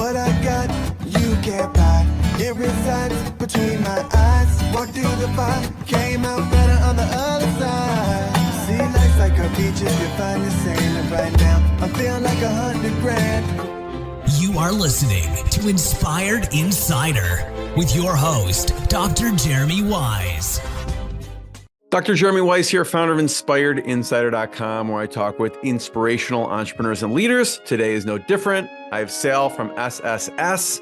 What I got, you can't buy. It resides between my eyes. Walked through the fire, came out better on the other side. See, life's like a beach if you find the same. And right now, I'm feeling like 100 grand. You are listening to Inspired Insider with your host, Dr. Jeremy Wise. Dr. Jeremy Wise here, founder of InspiredInsider.com, where I talk with inspirational entrepreneurs and leaders. Today is no different. I have Sal from SSS.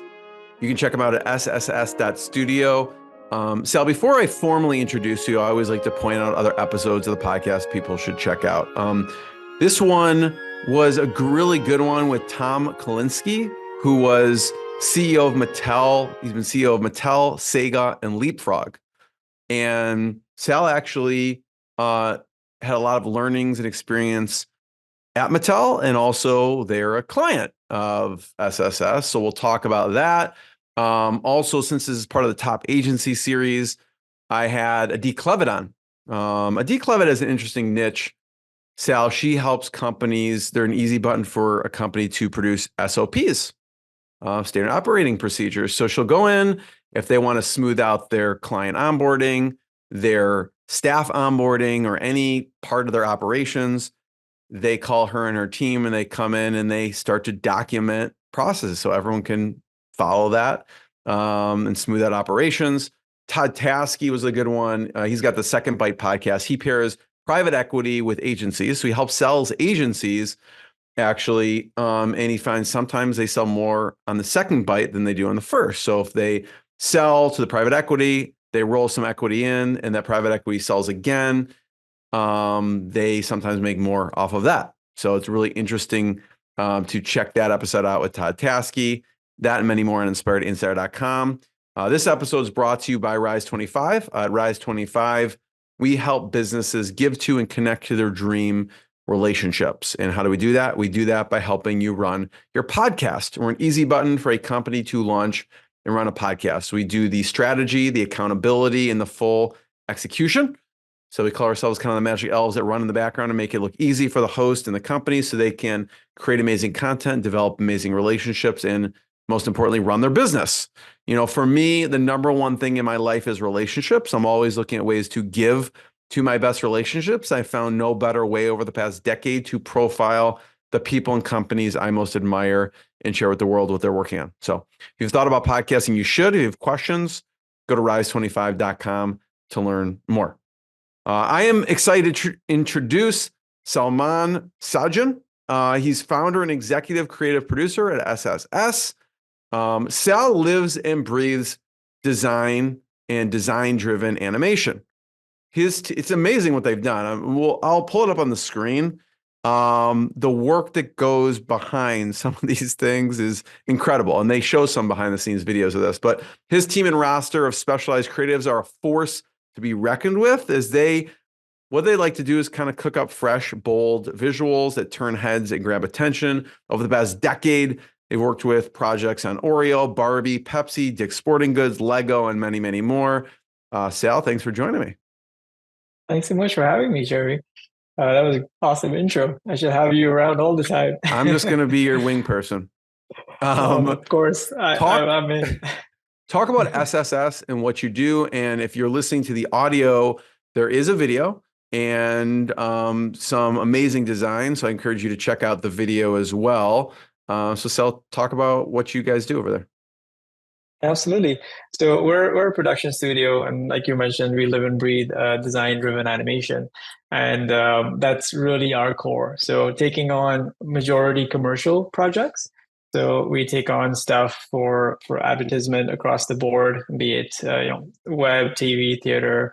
You can check them out at sss.studio. Sal, before I formally introduce you, I always like to point out other episodes of the podcast people should check out. This one was a really good one with Tom Kalinske, who was CEO of Mattel. He's been CEO of Mattel, Sega, and Leapfrog. And Sal actually had a lot of learnings and experience at Mattel, and also they're a client of SSS. So we'll talk about that. Also, since this is part of the top agency series, I had Adi Clevitt on. Adi Clevitt has an interesting niche. Sal, she helps companies. They're an easy button for a company to produce SOPs, standard operating procedures. So she'll go in if they want to smooth out their client onboarding, their staff onboarding, or any part of their operations. They call her and her team, and they come in and they start to document processes so everyone can follow that and smooth out operations. Todd Taskey was a good one. He's got the Second Bite podcast. He pairs private equity with agencies. So he helps sell agencies actually. And he finds sometimes they sell more on the second bite than they do on the first. So if they sell to the private equity, they roll some equity in, and that private equity sells again. They sometimes make more off of that. So it's really interesting to check that episode out with Todd Taskey. That and many more on InspiredInsider.com. This episode is brought to you by Rise25. At Rise25, we help businesses give to and connect to their dream relationships. And how do we do that? We do that by helping you run your podcast. We're an easy button for a company to launch and run a podcast. We do the strategy, the accountability, and the full execution. So we call ourselves kind of the magic elves that run in the background and make it look easy for the host and the company so they can create amazing content, develop amazing relationships, and most importantly, run their business. You know, for me, the number one thing in my life is relationships. I'm always looking at ways to give to my best relationships. I found no better way over the past decade to profile the people and companies I most admire and share with the world what they're working on. So if you've thought about podcasting, you should. If you have questions, go to rise25.com to learn more. I am excited to introduce Salman Sajun. He's founder and executive creative producer at SSS. Sal lives and breathes design and design-driven animation. It's amazing what they've done. I'll pull it up on the screen. The work that goes behind some of these things is incredible, and they show some behind-the-scenes videos of this. But his team and roster of specialized creatives are a force to be reckoned with, as what they like to do is kind of cook up fresh, bold visuals that turn heads and grab attention. Over the past decade, they've worked with projects on Oreo, Barbie, Pepsi, Dick's Sporting Goods, Lego, and many, many more. Sal, thanks for joining me. Thanks so much for having me, Jerry. That was an awesome intro. I should have you around all the time. I'm just going to be your wing person. Of course, I'm in. Talk about SSS and what you do. And if you're listening to the audio, there is a video and some amazing design. So I encourage you to check out the video as well. So Sal, talk about what you guys do over there. Absolutely. So we're a production studio, and like you mentioned, we live and breathe design-driven animation, and that's really our core. So taking on majority commercial projects. So we take on stuff for advertisement across the board, be it web, TV, theater,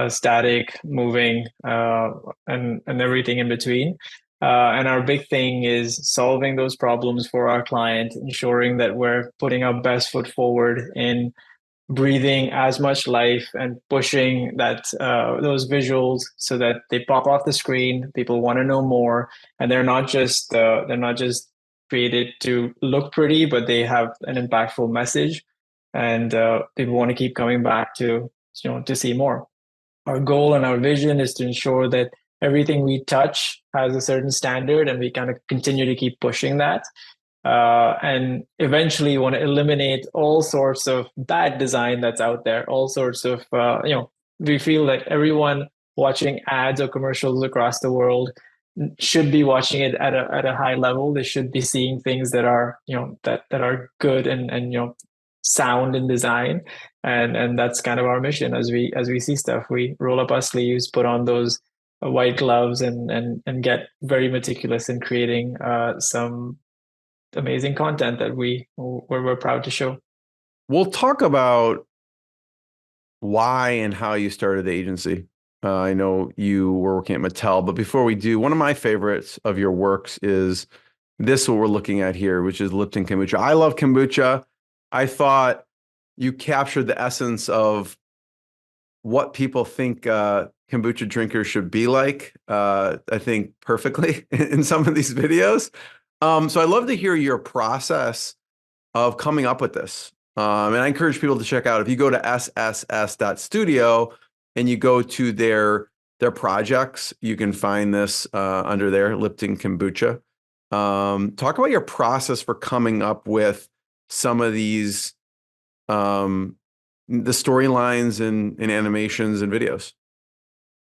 static, moving, and everything in between. And our big thing is solving those problems for our client, ensuring that we're putting our best foot forward in breathing as much life and pushing those visuals so that they pop off the screen. People want to know more, and they're not just created to look pretty, but they have an impactful message, and people want to keep coming back to see more. Our goal and our vision is to ensure that everything we touch has a certain standard, and we kind of continue to keep pushing that. and eventually you want to eliminate all sorts of bad design that's out there, all sorts of, we feel like everyone watching ads or commercials across the world should be watching it at a high level. They should be seeing things that are, that are good and sound in design. And that's kind of our mission. As we see stuff, we roll up our sleeves, put on those white gloves, and get very meticulous in creating some amazing content that we're proud to show. We'll talk about why and how you started the agency. I know you were working at Mattel, but before we do, one of my favorites of your works is this, what we're looking at here, which is Lipton kombucha. I love kombucha. I thought you captured the essence of what people think kombucha drinkers should be like, I think perfectly in some of these videos. So I'd love to hear your process of coming up with this. And I encourage people to check out, if you go to sss.studio and you go to their projects, you can find this under there, Lipton Kombucha. Talk about your process for coming up with some of these, the storylines and animations and videos.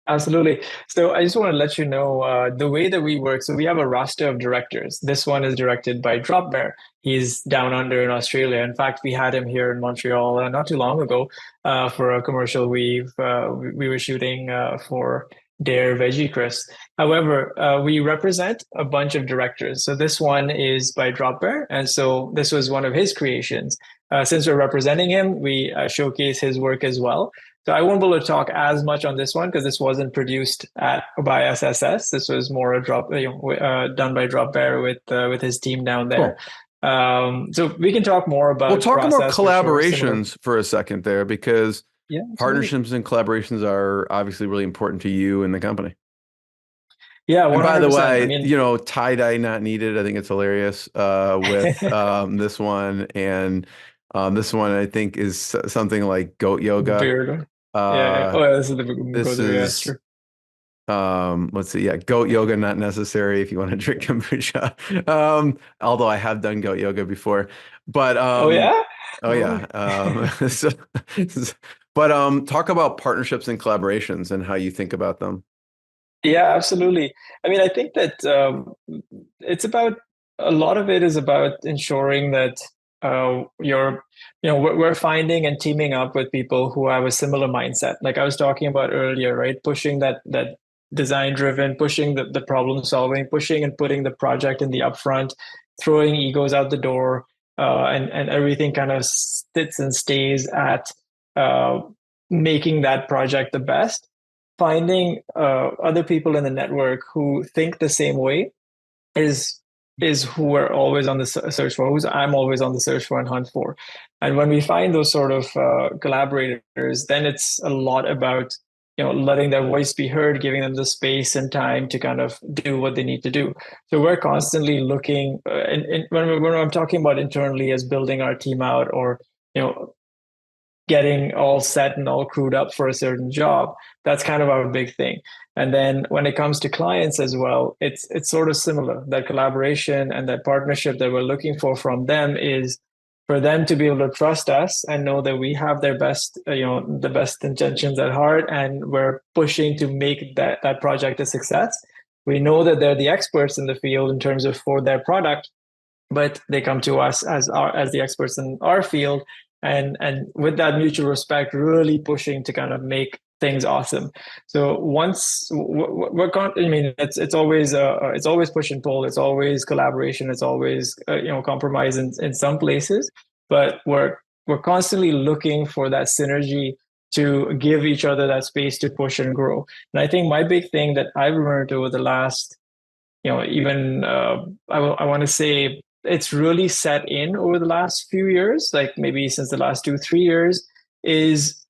Absolutely. So I just want to let you know the way that we work. So we have a roster of directors. This one is directed by Drop Bear. He's down under in Australia. In fact, we had him here in Montreal not too long ago for a commercial we were shooting for Dare Veggie Crisp. However, we represent a bunch of directors. So this one is by Drop Bear, and so this was one of his creations. Since we're representing him, we showcase his work as well. So I won't be able to talk as much on this one because this wasn't produced by SSS. This was more done by Drop Bear with his team down there. Cool. So we can talk more about. We'll talk about collaborations for a second there, because partnerships and collaborations are obviously really important to you and the company. Yeah. 100%. And by the way, tie-dye not needed. I think it's hilarious with this one. And this one I think is something like goat yoga. Beard. This is the let's see. Yeah, goat yoga not necessary if you want to drink kombucha. Although I have done goat yoga before, but talk about partnerships and collaborations and how you think about them. Yeah, absolutely. I mean, I think that it's about, a lot of it is about ensuring that we're finding and teaming up with people who have a similar mindset. Like I was talking about earlier, right? Pushing that design driven, pushing the problem solving, pushing and putting the project in the upfront, throwing egos out the door, and everything kind of sits and stays at making that project the best. Finding other people in the network who think the same way is who we're always on the search for, I'm always on the search for and hunt for. And when we find those sort of collaborators, then it's a lot about letting their voice be heard, giving them the space and time to kind of do what they need to do. So we're constantly looking, and when I'm talking about internally as building our team out, or getting all set and all crewed up for a certain job, that's kind of our big thing. And then when it comes to clients as well, it's sort of similar. That collaboration and that partnership that we're looking for from them is for them to be able to trust us and know that we have their best, the best intentions at heart, and we're pushing to make that project a success. We know that they're the experts in the field in terms of for their product, but they come to us as the experts in our field, and with that mutual respect, really pushing to kind of make things awesome. So once it's always push and pull. It's always collaboration. It's always compromise in some places, but we're constantly looking for that synergy to give each other that space to push and grow. And I think my big thing that I've learned over the last, I want to say it's really set in over the last few years, like maybe since the last 2-3 years, is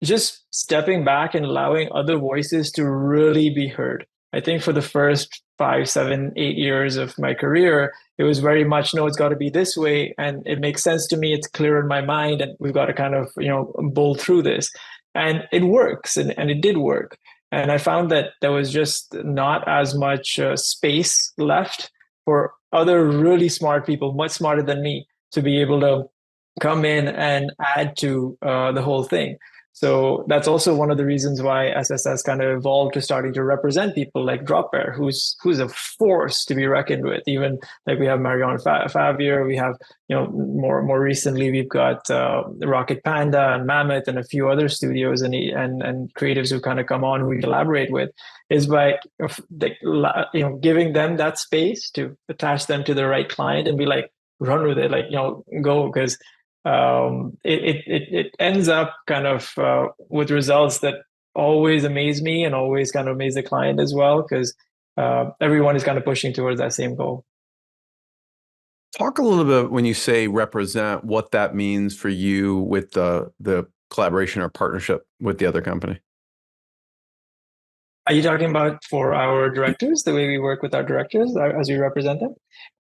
just stepping back and allowing other voices to really be heard. I think for the first 5, 7, 8 years of my career, it was very much, no, it's got to be this way. And it makes sense to me. It's clear in my mind. And we've got to kind of, bowl through this. And it works. And it did work. And I found that there was just not as much space left for other really smart people, much smarter than me, to be able to come in and add to the whole thing. So that's also one of the reasons why SSS kind of evolved to starting to represent people like Dropbear, who's a force to be reckoned with. Even like we have Marion Favier, we have, more recently we've got Rocket Panda and Mammoth and a few other studios and creatives who kind of come on who we collaborate with, is by giving them that space to attach them to the right client and be like, run with it, like, go, because it ends up kind of with results that always amaze me and always kind of amaze the client as well, because everyone is kind of pushing towards that same goal. Talk a little bit, when you say represent, what that means for you with the collaboration or partnership with the other company. Are you talking about for our directors, the way we work with our directors as we represent them?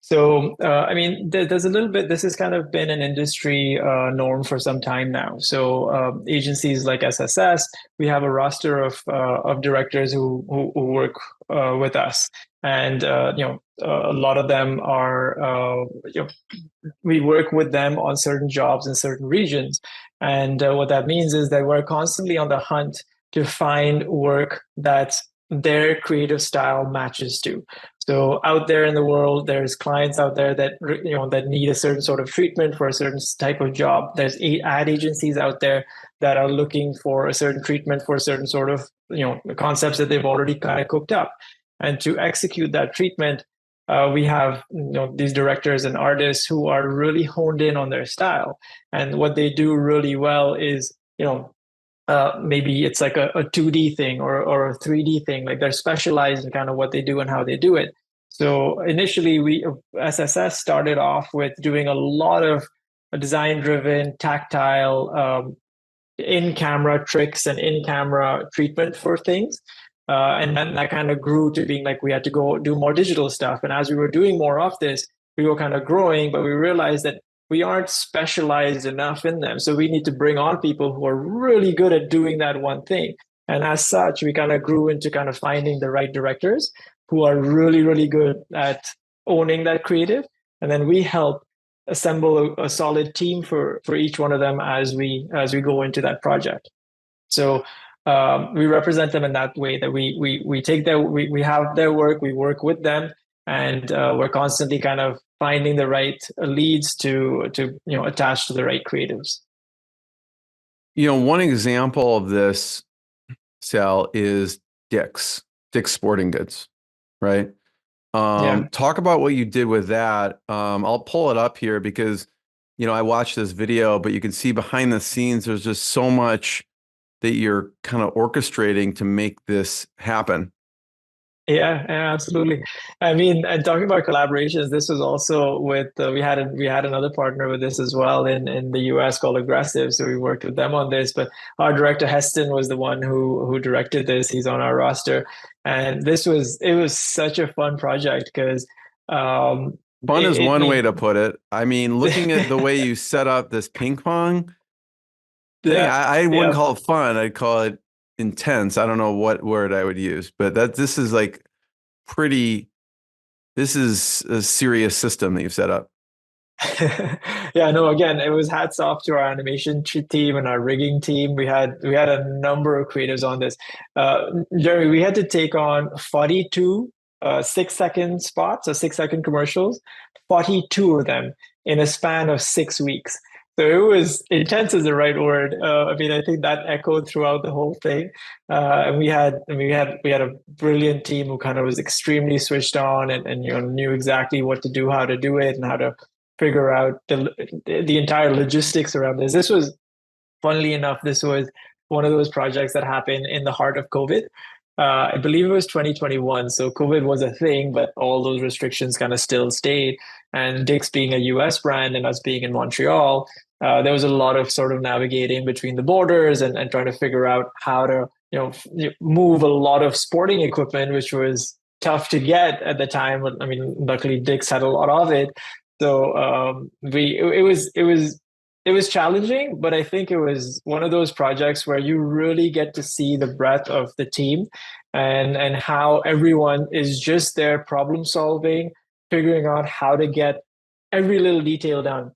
So, I mean, there's a little bit, this has kind of been an industry norm for some time now. So agencies like SSS, we have a roster of directors who work with us. And, a lot of them are, we work with them on certain jobs in certain regions. And what that means is that we're constantly on the hunt to find work that their creative style matches to. So out there in the world, there's clients out there that that need a certain sort of treatment for a certain type of job. There's ad agencies out there that are looking for a certain treatment for a certain sort of concepts that they've already kind of cooked up. And to execute that treatment, we have these directors and artists who are really honed in on their style. And what they do really well is maybe it's like a 2D thing or a 3D thing. Like they're specialized in kind of what they do and how they do it. So initially, SSS started off with doing a lot of design-driven, tactile, in-camera tricks and in-camera treatment for things. And then that kind of grew to being like we had to go do more digital stuff. And as we were doing more of this, we were kind of growing, but we realized that we aren't specialized enough in them. So we need to bring on people who are really good at doing that one thing. And as such, we kind of grew into kind of finding the right directors who are really, really good at owning that creative. And then we help assemble a solid team for each one of them as we go into that project. So we represent them in that way, that we take we have their work, we work with them, and we're constantly kind of finding the right leads to attach to the right creatives. One example of this, Sal, is Dick's Sporting Goods, right? Talk about what you did with that. I'll pull it up here because I watched this video, but you can see behind the scenes there's just so much that you're kind of orchestrating to make this happen. Yeah, absolutely. I mean, and talking about collaborations, this was also with we had another partner with this as well in the US called Aggressive. So we worked with them on this. But our director Heston was the one who directed this. He's on our roster, and it was such a fun project because fun is one way to put it. I mean, looking at the way you set up this ping pong thing, I wouldn't call it fun. I'd call it intense. I don't know what word I would use, but this is like this is a serious system that you've set up. Yeah, no, again, it was hats off to our animation team and our rigging team. We had a number of creatives on this. Jeremy, we had to take on 42 6-second spots or 6-second commercials, 42 of them in a span of 6 weeks. So it was intense is the right word. I mean, I think that echoed throughout the whole thing. And we had a brilliant team who kind of was extremely switched on and knew exactly what to do, how to do it, and how to figure out the entire logistics around this. This was, funnily enough, this was one of those projects that happened in the heart of COVID. I believe it was 2021. So COVID was a thing, but all those restrictions kind of still stayed. And Dick's being a US brand and us being in Montreal, there was a lot of sort of navigating between the borders and trying to figure out how to move a lot of sporting equipment, which was tough to get at the time. I mean, luckily Dick's had a lot of it. So it was challenging, but I think it was one of those projects where you really get to see the breadth of the team and how everyone is just there problem solving, figuring out how to get every little detail done.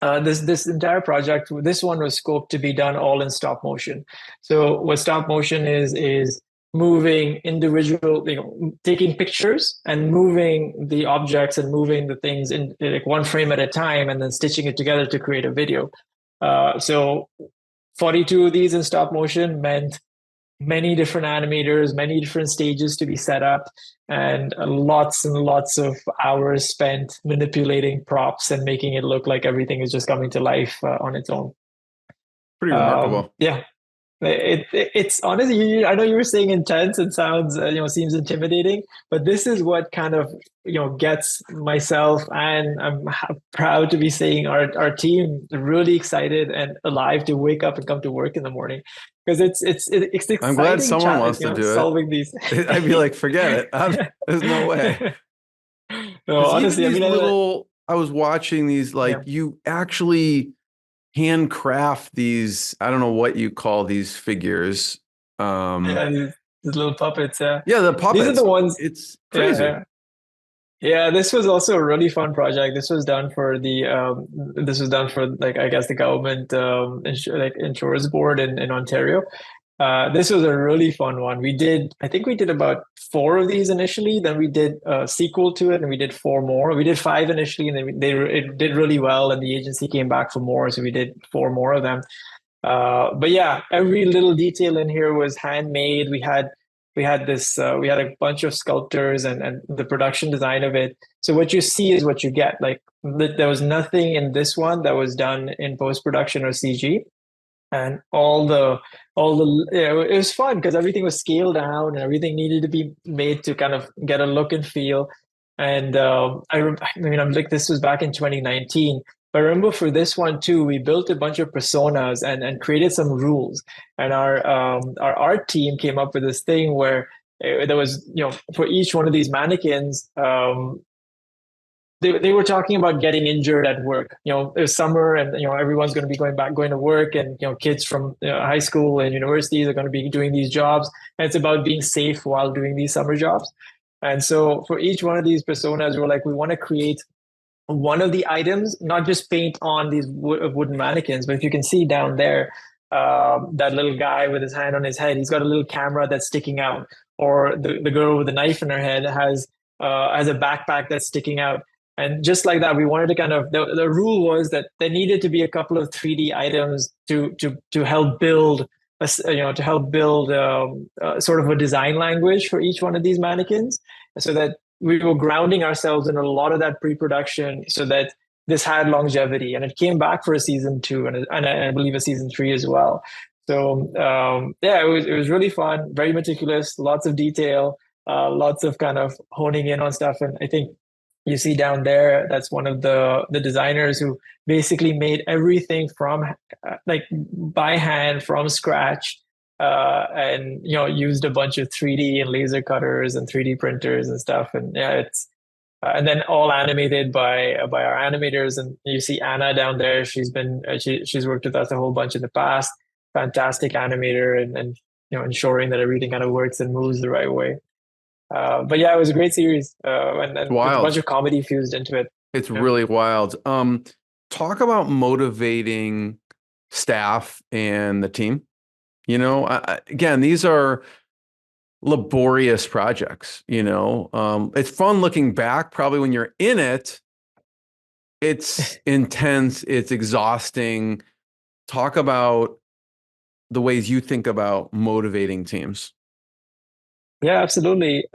This entire project, this one was scoped to be done all in stop motion. So what stop motion is moving individual, taking pictures and moving the objects and moving the things in like one frame at a time, and then stitching it together to create a video. So 42 of these in stop motion meant many different animators, many different stages to be set up, and lots of hours spent manipulating props and making it look like everything is just coming to life on its own. Pretty remarkable. Yeah. It's honestly, I know you were saying intense and sounds, seems intimidating, but this is what kind of, gets myself, and I'm proud to be saying our team really excited and alive to wake up and come to work in the morning, because it's exciting. I'm glad someone wants to do it. Solving these. I'd be like, forget it. There's no way. No, honestly, I was watching these, you actually handcraft these, I don't know what you call these figures. These little puppets. Yeah, the puppets. These are the ones. It's crazy. Yeah, this was also a really fun project. This was done for I guess the government insurance board in Ontario. This was a really fun one. I think we did about 4 of these initially. Then we did a sequel to it, and we did 4 more. We did 5 initially, and then it did really well, and the agency came back for more, so we did 4 more of them. But yeah, every little detail in here was handmade. We had a bunch of sculptors and the production design of it. So what you see is what you get. Like there was nothing in this one that was done in post-production or CG. And it was fun because everything was scaled down and everything needed to be made to kind of get a look and feel. And this was back in 2019. But I remember for this one too, we built a bunch of personas and created some rules. And our art team came up with this thing where there was, for each one of these mannequins, they were talking about getting injured at work. It was summer, and everyone's going to be going to work, and kids from high school and universities are going to be doing these jobs, and it's about being safe while doing these summer jobs. And so for each one of these personas, we're like, we want to create one of the items, not just paint on these wooden mannequins, but if you can see down there, that little guy with his hand on his head, he's got a little camera that's sticking out, or the girl with the knife in her head has a backpack that's sticking out. And just like that, we wanted to kind of, the rule was that there needed to be a couple of 3D items to help build, sort of a design language for each one of these mannequins, so that we were grounding ourselves in a lot of that pre-production so that this had longevity. And it came back for a season 2 and I believe a season 3 as well. So it was really fun, very meticulous, lots of detail, lots of kind of honing in on stuff. And I think you see down there, that's one of the designers who basically made everything from by hand from scratch, and used a bunch of 3D and laser cutters and 3D printers and stuff. And it's and then all animated by our animators. And you see Anna down there. She's worked with us a whole bunch in the past. Fantastic animator, and ensuring that everything kind of works and moves the right way. But yeah, it was a great series, and a bunch of comedy fused into it. It's really wild. Talk about motivating staff and the team. Again, these are laborious projects. It's fun looking back. Probably when you're in it, it's intense. It's exhausting. Talk about the ways you think about motivating teams. Yeah, absolutely.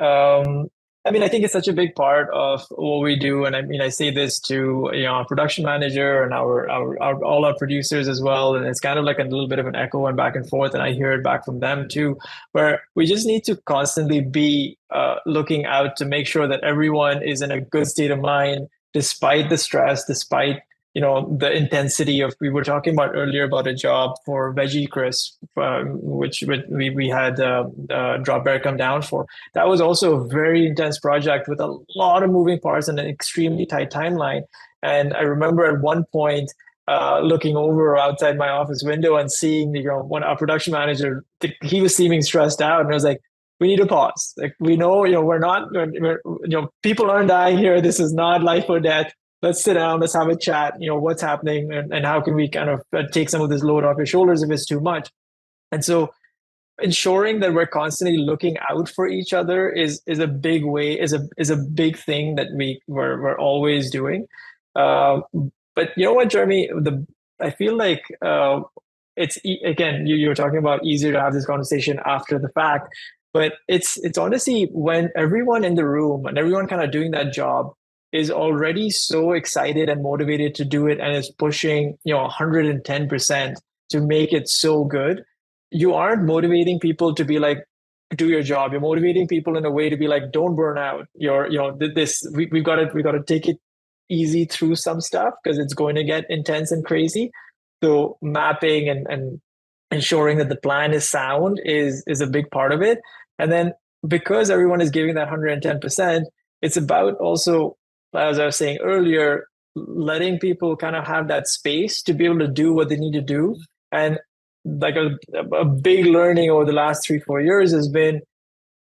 I think it's such a big part of what we do. And I say this to, our production manager and all our producers as well. And it's kind of like a little bit of an echo and back and forth. And I hear it back from them too, where we just need to constantly be looking out to make sure that everyone is in a good state of mind, despite the stress, despite the intensity of, we were talking about earlier about a job for Veggie Crisp, which we had Drop Bear come down for. That was also a very intense project with a lot of moving parts and an extremely tight timeline. And I remember at one point looking over outside my office window and seeing, when our production manager, he was seeming stressed out, and I was like, we need to pause. Like, we know, people aren't dying here. This is not life or death. Let's sit down. Let's have a chat. What's happening, and how can we kind of take some of this load off your shoulders if it's too much. And so ensuring that we're constantly looking out for each other is a big way, is a big thing that we're always doing. But you know what, Jeremy, I feel like again, you were talking about easier to have this conversation after the fact, but it's honestly when everyone in the room and everyone kind of doing that job is already so excited and motivated to do it and is pushing 110% to make it so good. You aren't motivating people to be like, do your job. You're motivating people in a way to be like, don't burn out. We've got to take it easy through some stuff because it's going to get intense and crazy. So mapping and ensuring that the plan is sound is a big part of it. And then because everyone is giving that 110%, it's about also, as I was saying earlier, letting people kind of have that space to be able to do what they need to do. And like a big learning over the last 3-4 years has been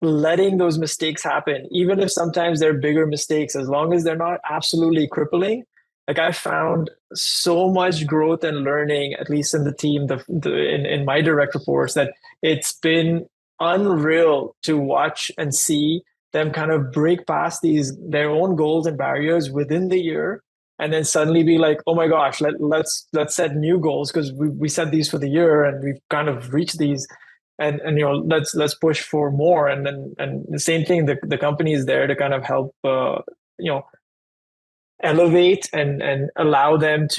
letting those mistakes happen, even if sometimes they're bigger mistakes, as long as they're not absolutely crippling. Like, I found so much growth and learning, at least in the team, in my direct reports, that it's been unreal to watch and see them kind of break past their own goals and barriers within the year, and then suddenly be like, oh my gosh, let's set new goals because we set these for the year and we've kind of reached these, and let's push for more. And the same thing, the company is there to kind of help elevate and allow that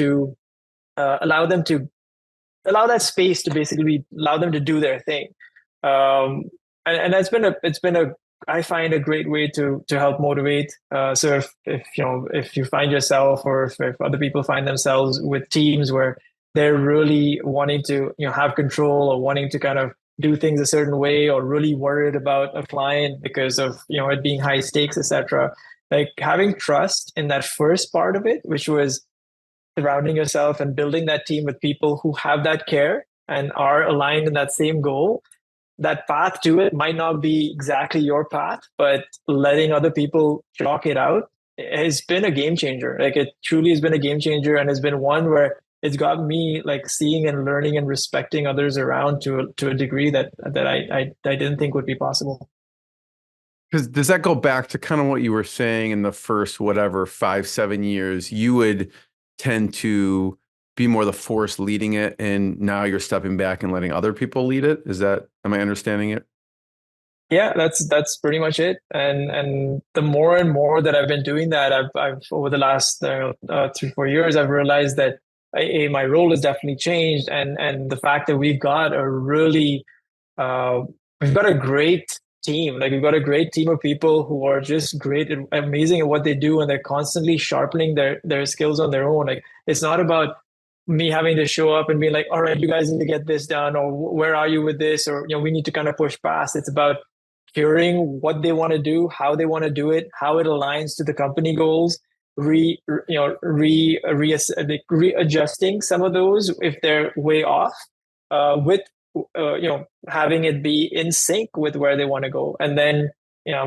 space to basically allow them to do their thing. And it's been I find a great way to help motivate. So if you find yourself, or if other people find themselves with teams where they're really wanting to have control, or wanting to kind of do things a certain way, or really worried about a client because of it being high stakes, etc. Like, having trust in that first part of it, which was surrounding yourself and building that team with people who have that care and are aligned in that same goal. That path to it might not be exactly your path, but letting other people chalk it out has been a game changer. Like, it truly has been a game changer, and has been one where it's got me like seeing and learning and respecting others around to a degree that I didn't think would be possible. Because does that go back to kind of what you were saying in the first, 5-7 years, you would tend to be more the force leading it, and now you're stepping back and letting other people lead it? Am I understanding it? Yeah, that's pretty much it. And the more and more that I've been doing that, I've over the last 3-4 years, I've realized that my role has definitely changed, and the fact that we've got a great team. Like, we've got a great team of people who are just great and amazing at what they do, and they're constantly sharpening their skills on their own. Like, it's not about me having to show up and be like, all right, you guys need to get this done, or where are you with this, or we need to kind of push past. It's about hearing what they want to do, how they want to do it, how it aligns to the company goals, readjusting some of those if they're way off, with having it be in sync with where they want to go, and then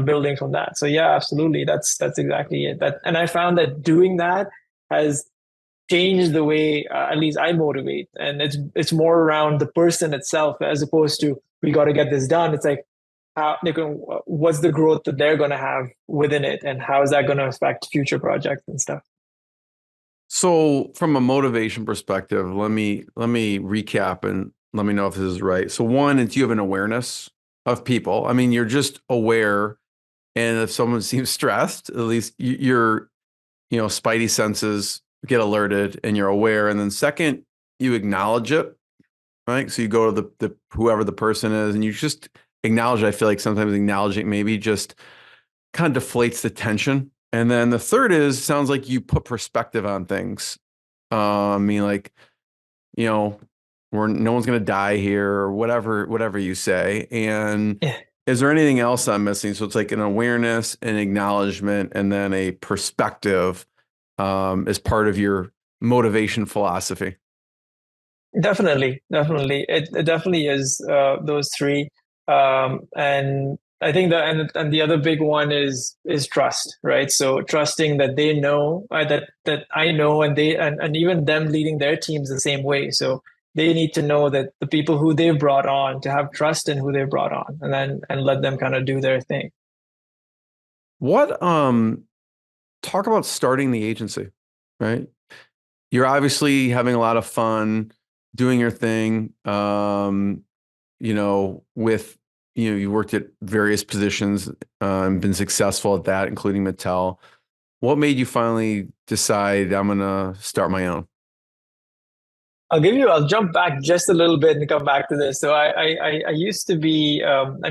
building from that. So yeah, absolutely, that's exactly it. And I found that doing that has changed the way at least I motivate, and it's more around the person itself as opposed to we got to get this done. It's like, what's the growth that they're going to have within it, and how is that going to affect future projects and stuff. So from a motivation perspective, let me recap and let me know if this is right. So one, it's you have an awareness of people. I mean, you're just aware, and if someone seems stressed, at least your spidey senses get alerted and you're aware. And then second, you acknowledge it, right? So you go to the whoever the person is, and you just acknowledge it. I feel like sometimes acknowledging maybe just kind of deflates the tension. And then the third sounds like you put perspective on things. I mean, like, no one's going to die here, or whatever you say. And Yeah. Is there anything else I'm missing? So it's like an awareness, an acknowledgement, and then a perspective as part of your motivation philosophy. Definitely. It definitely is those three. And I think and the other big one is trust, right? So trusting that they know that I know, and they and even them leading their teams the same way. So they need to know that the people who they've brought on, to have trust in who they've brought on, and then and let them kind of do their thing. What talk about starting the agency, right? You're obviously having a lot of fun doing your thing. With you worked at various positions and been successful at that, including Mattel. What made you finally decide I'm gonna start my own? I'll jump back just a little bit and come back to this. So I used to be, I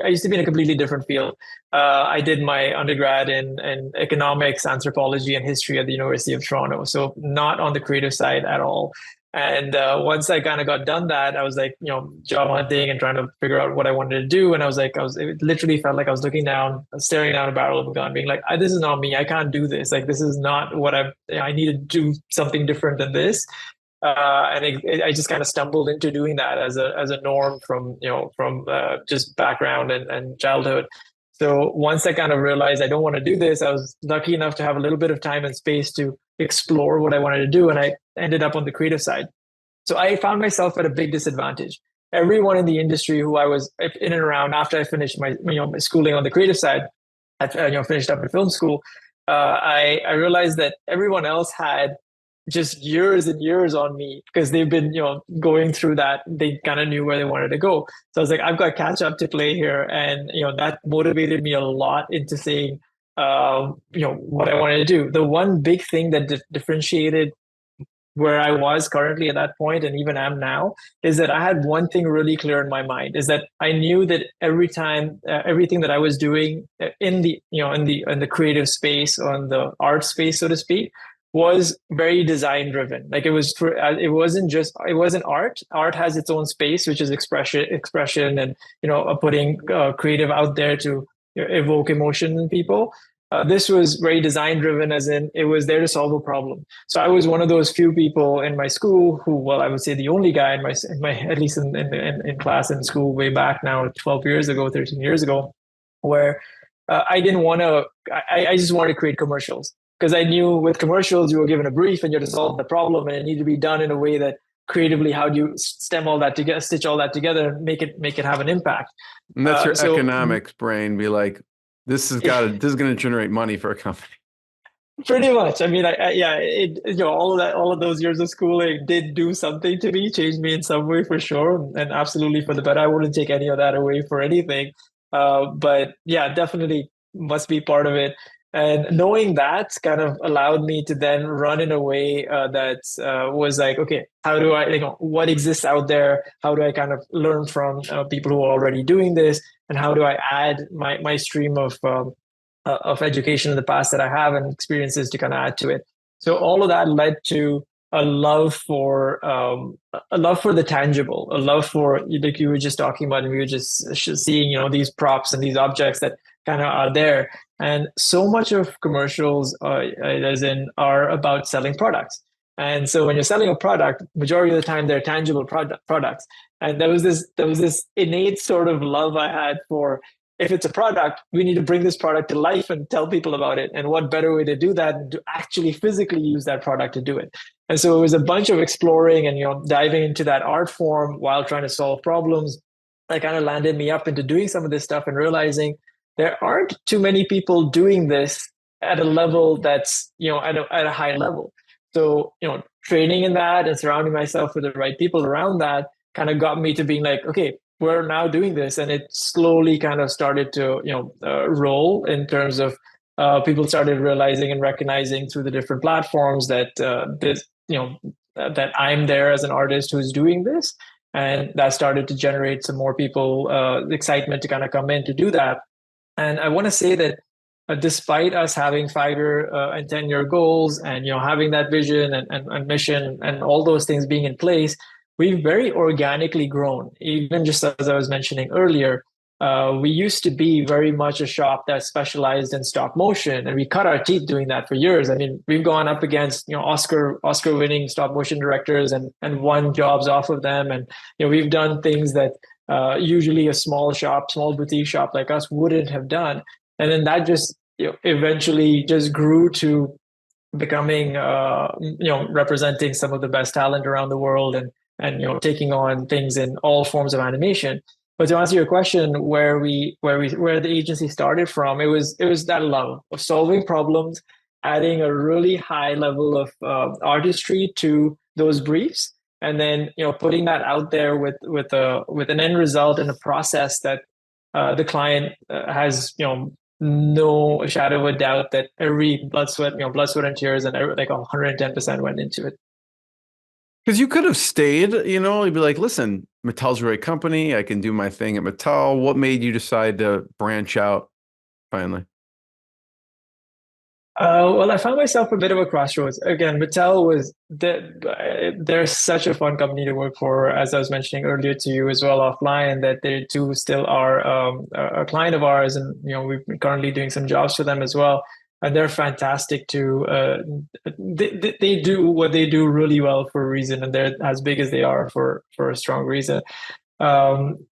used to be in a completely different field. I did my undergrad in economics, anthropology, and history at the University of Toronto. So not on the creative side at all. And once I kind of got done that, I was like, job hunting and trying to figure out what I wanted to do. And it literally felt like I was looking down, staring down a barrel of a gun, being like, this is not me. I can't do this. Like, this is not what I need to do something different than this. I just kind of stumbled into doing that as a norm from just background and childhood. So once I kind of realized I don't want to do this, I was lucky enough to have a little bit of time and space to explore what I wanted to do, and I ended up on the creative side. So I found myself at a big disadvantage. Everyone in the industry who I was in and around after I finished my my schooling on the creative side, I finished up in film school. I realized that everyone else had just years and years on me because they've been going through that. They kind of knew where they wanted to go. So I was like, I've got catch up to play here, and that motivated me a lot into saying what I wanted to do. The one big thing that differentiated where I was currently at that point and even am now is that I had one thing really clear in my mind, is that I knew that every time everything that I was doing in the creative space, or in the art space, so to speak, was very design driven. Like it wasn't art. Art has its own space, which is expression and putting creative out there to evoke emotion in people. This was very design driven, as in it was there to solve a problem. So I was one of those few people in my school who, well, I would say the only guy in my at least in class in school way back now, 12 years ago, 13 years ago, where I didn't want to. I just wanted to create commercials. Because I knew with commercials, you were given a brief and you had to solve the problem, and it needed to be done in a way that creatively, how do you stem all that together, stitch all that together, and make it have an impact. And that's your economics brain. Be like, this is going to generate money for a company. Pretty much. I mean, all of those years of schooling did do something to me, changed me in some way for sure, and absolutely for the better. I wouldn't take any of that away for anything. But yeah, definitely must be part of it. And knowing that kind of allowed me to then run in a way that was like, okay, how do I, what exists out there? How do I kind of learn from people who are already doing this? And how do I add my stream of education in the past that I have and experiences to kind of add to it? So all of that led to a love for the tangible, a love for, like you were just talking about, and we were just seeing, these props and these objects that kind of are there. And so much of commercials, are about selling products. And so when you're selling a product, majority of the time they're tangible products. And there was this innate sort of love I had for, if it's a product, we need to bring this product to life and tell people about it. And what better way to do that than to actually physically use that product to do it? And so it was a bunch of exploring and diving into that art form while trying to solve problems that kind of landed me up into doing some of this stuff and realizing there aren't too many people doing this at a level that's at a high level. So training in that and surrounding myself with the right people around that kind of got me to being like, okay, we're now doing this, and it slowly kind of started to roll in terms of people started realizing and recognizing through the different platforms that that I'm there as an artist who's doing this, and that started to generate some more people excitement to kind of come in to do that. And I want to say that despite us having 5-year and 10-year goals and having that vision and mission and all those things being in place, we've very organically grown. Even just as I was mentioning earlier, we used to be very much a shop that specialized in stop motion, and we cut our teeth doing that for years. I mean, we've gone up against Oscar-winning stop motion directors and won jobs off of them, and we've done things that usually a small boutique shop like us wouldn't have done. And then that just eventually just grew to becoming representing some of the best talent around the world, and taking on things in all forms of animation. But to answer your question, where the agency started from, it was that love of solving problems, adding a really high level of artistry to those briefs, and then putting that out there with an end result and a process that the client has no shadow of a doubt that every blood, sweat, and tears, and like 110% went into it. Because you could have stayed, you'd be like, listen, Mattel's a great company. I can do my thing at Mattel. What made you decide to branch out finally? Well, I found myself a bit of a crossroads. Again, Mattel they're such a fun company to work for, as I was mentioning earlier to you as well offline, that they too still are a client of ours, and we're currently doing some jobs for them as well. And they're fantastic too. They do what they do really well for a reason, and they're as big as they are for a strong reason.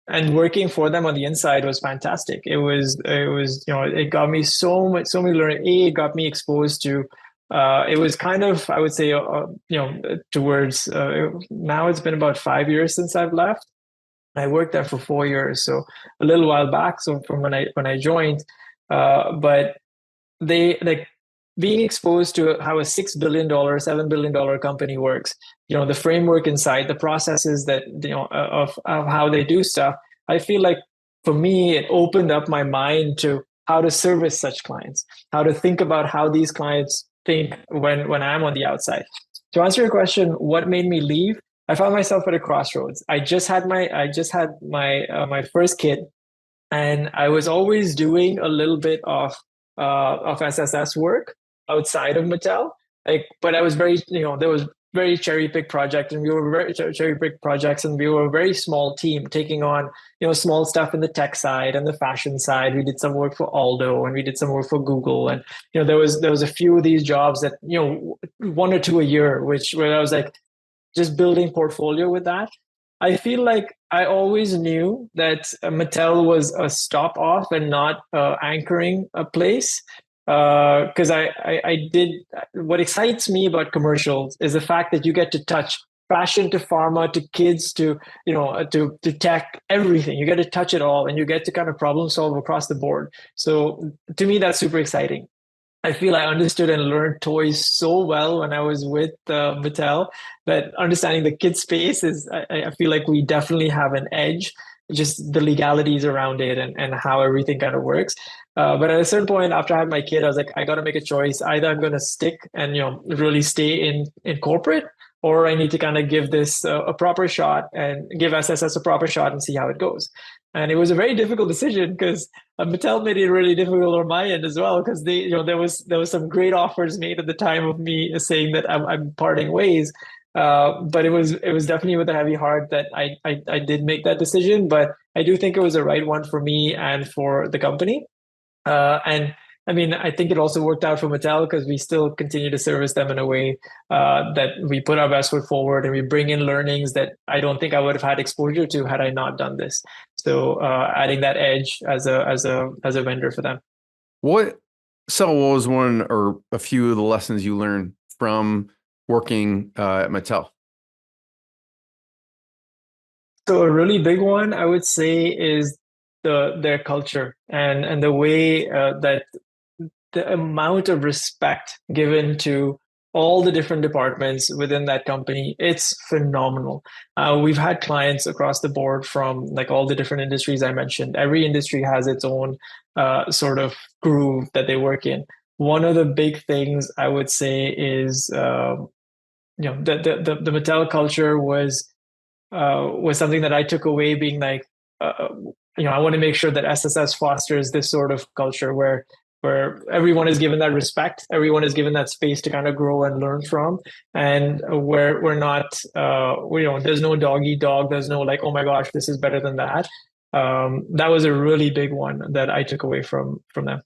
And working for them on the inside was fantastic. It got me so many learning. It got me exposed to. It was kind of, I would say, towards now it's been about 5 years since I've left. I worked there for 4 years, so a little while back. So from when I joined, but they like being exposed to how a $6 billion, $7 billion company works, the framework inside, the processes that, of how they do stuff. I feel like for me, it opened up my mind to how to service such clients, how to think about how these clients think when I'm on the outside. To answer your question, what made me leave? I found myself at a crossroads. I just had my first kid, and I was always doing a little bit of SSS work outside of Mattel. But I was there was very cherry pick project, and we were very cherry pick projects, and we were a very small team taking on small stuff in the tech side and the fashion side. We did some work for Aldo, and we did some work for Google, and there was a few of these jobs that 1 or 2 a year, where I was like just building portfolio with that. I feel like I always knew that Mattel was a stop off and not anchoring a place. Because I did, what excites me about commercials is the fact that you get to touch fashion to pharma to kids to to tech, everything. You get to touch it all, and you get to kind of problem solve across the board. So to me, that's super exciting. I feel I understood and learned toys so well when I was with Mattel, that understanding the kid space I feel like we definitely have an edge, just the legalities around it and how everything kind of works. But at a certain point after I had my kid, I was like, I got to make a choice. Either I'm going to stick and really stay in corporate, or I need to kind of give this a proper shot and give SSS a proper shot and see how it goes. And it was a very difficult decision, because Mattel made it really difficult on my end as well, because they there was some great offers made at the time of me saying that I'm parting ways. But it was definitely with a heavy heart that I did make that decision. But I do think it was the right one for me and for the company. And I mean, I think it also worked out for Mattel, because we still continue to service them in a way that we put our best foot forward, and we bring in learnings that I don't think I would have had exposure to had I not done this. So adding that edge as a vendor for them. What was one or a few of the lessons you learned from working at Mattel? So a really big one, I would say, is their culture and the way that the amount of respect given to all the different departments within that company, it's phenomenal. We've had clients across the board from like all the different industries I mentioned. Every industry has its own sort of groove that they work in. One of the big things I would say is, the Mattel culture was something that I took away, being like, I want to make sure that SSS fosters this sort of culture where everyone is given that respect, everyone is given that space to kind of grow and learn from, and where we're not, there's no dog eat dog, there's no like, oh my gosh, this is better than that. That was a really big one that I took away from them.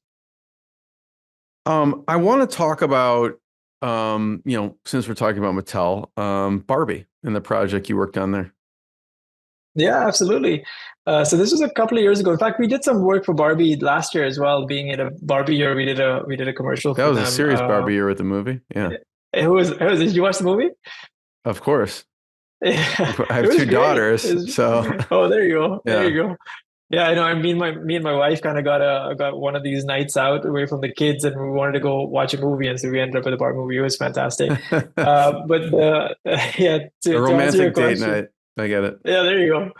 I want to talk about, since we're talking about Mattel, Barbie and the project you worked on there. Yeah, absolutely. So this was a couple of years ago. In fact, we did some work for Barbie last year as well. Being in a Barbie year, we did a commercial That for was a them. serious Barbie year with the movie. Yeah, It was. Did you watch the movie? of course. Yeah, I it have was two great. daughters, so Oh, there you go. There yeah. you go. Yeah, I know. I mean, me and my wife kind of got one of these nights out away from the kids, and we wanted to go watch a movie, and so we ended up with a Barbie movie. It was fantastic. But yeah, A to answer your romantic date question, night. I get it. yeah, there you go.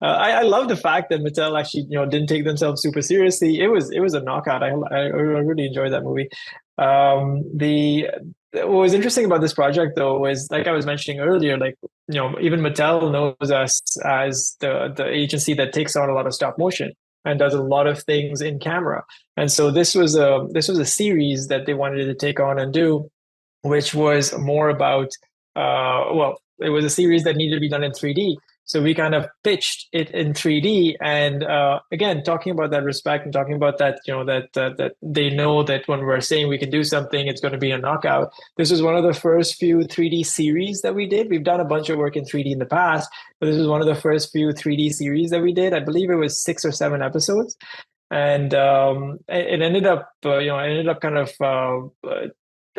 I love the fact that Mattel actually, didn't take themselves super seriously. It was a knockout. I really enjoyed that movie. The What was interesting about this project though was, like I was mentioning earlier, like even Mattel knows us as the agency that takes on a lot of stop motion and does a lot of things in camera. And so this was a series that they wanted to take on and do, which was more about well, it was a series that needed to be done in 3D. So we kind of pitched it in 3D, and again, talking about that respect and talking about that, that they know that when we're saying we can do something, it's going to be a knockout. This was one of the first few 3D series that we did. We've done a bunch of work in 3D in the past, but this was one of the first few 3D series that we did. I believe it was 6 or 7 episodes, and it ended up, kind of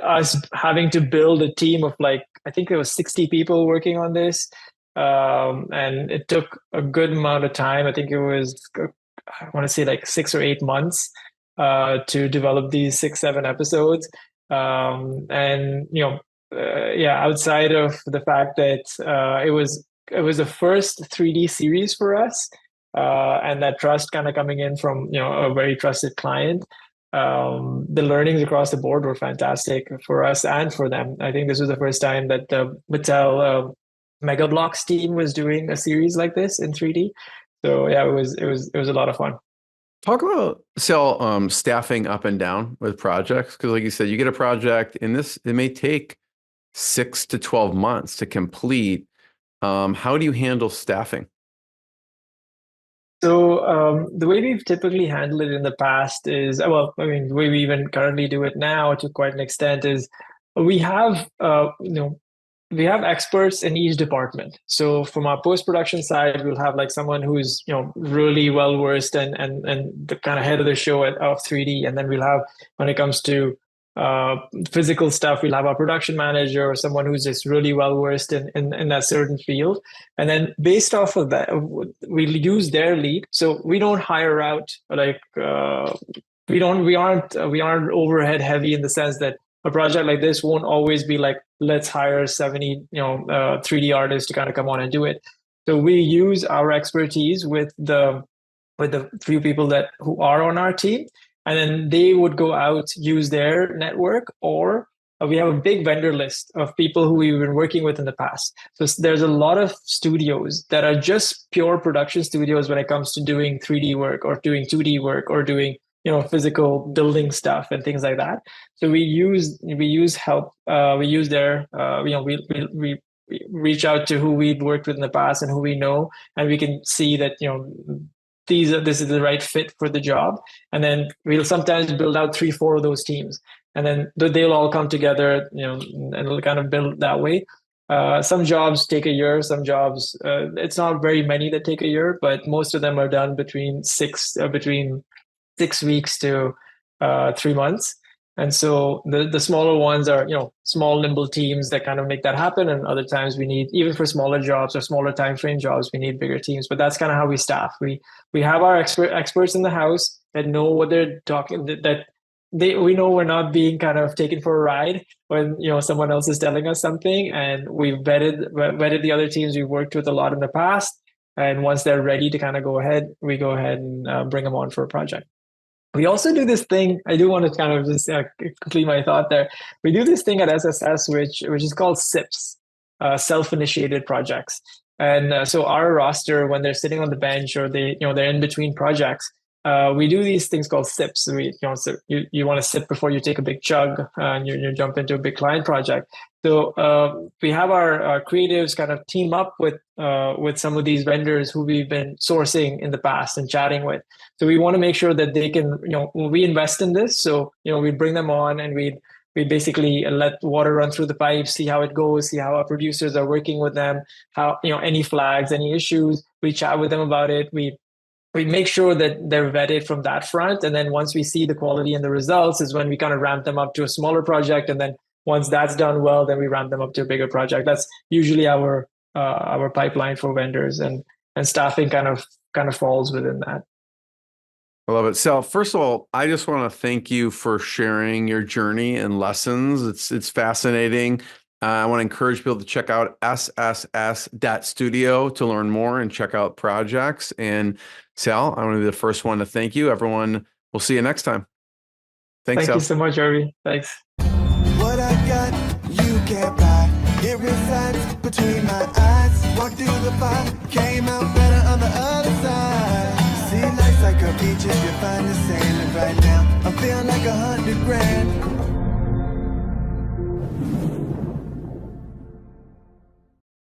us having to build a team of, like, I think there was 60 people working on this. And it took a good amount of time. I think it was, I want to say, like 6 or 8 months to develop these 6, 7 episodes. And yeah, outside of the fact that it was the first 3D series for us, and that trust kind of coming in from a very trusted client. The learnings across the board were fantastic for us and for them. I think this was the first time that the Mattel Mega Bloks team was doing a series like this in 3D. So yeah, it was a lot of fun. Talk about staffing up and down with projects, because like you said, you get a project in this, it may take 6 to 12 months to complete. How do you handle staffing? So the way we've typically handled it in the past is, well, I mean, the way we even currently do it now to quite an extent is we have, we have experts in each department. So from our post-production side, we'll have like someone who's really well versed and the kind of head of the show of 3D, and then we'll have, when it comes to physical stuff, we'll have our production manager or someone who's just really well versed in that certain field. And then based off of that, we'll use their lead. So we don't hire out, like we aren't overhead heavy, in the sense that a project like this won't always be like, let's hire 70 3D artists to kind of come on and do it. So we use our expertise with the few people who are on our team, and then they would go out, use their network, or we have a big vendor list of people who we've been working with in the past. So there's a lot of studios that are just pure production studios when it comes to doing 3D work or doing 2D work or doing physical building stuff and things like that. So we use help. We use their we reach out to who we've worked with in the past and who we know, and we can see that this is the right fit for the job. And then we'll sometimes build out 3, 4 of those teams, and then they'll all come together, and it'll kind of build that way. Some jobs take a year. Some jobs, it's not very many that take a year, but most of them are done between 6 weeks to 3 months. And so the smaller ones are, small, nimble teams that kind of make that happen. And other times we need, even for smaller jobs or smaller time frame jobs, we need bigger teams. But that's kind of how we staff. We have our experts in the house that know what they're talking, we know we're not being kind of taken for a ride when someone else is telling us something. And we've vetted the other teams we've worked with a lot in the past. And once they're ready to kind of go ahead, we go ahead and bring them on for a project. We also do this thing. I do want to kind of just complete my thought there. We do this thing at SSS, which is called SIPs, self-initiated projects. And so our roster, when they're sitting on the bench or they're in between projects, we do these things called sips. So you want to sip before you take a big chug and you jump into a big client project. So we have our creatives kind of team up with some of these vendors who we've been sourcing in the past and chatting with. So we want to make sure that they can, we invest in this. So, we bring them on and we basically let water run through the pipes, see how it goes, see how our producers are working with them, how, any flags, any issues. we chat with them about it. We make sure that they're vetted from that front. And then once we see the quality and the results is when we kind of ramp them up to a smaller project. And then once that's done well, then we ramp them up to a bigger project. That's usually our pipeline for vendors, and staffing kind of falls within that. I love it. Sal, first of all, I just want to thank you for sharing your journey and lessons. It's fascinating. I want to encourage people to check out sss.studio to learn more and check out projects. And Sal, I want to be the first one to thank you. Everyone, we'll see you next time. Thanks, Sal. Thank you so much, Harvey. Thanks. What I got, you can't buy. It resides between my eyes. Walked through the fire, came out better on the other side. See, life's like a beach if you find the sailing right now. I'm feeling like 100 grand.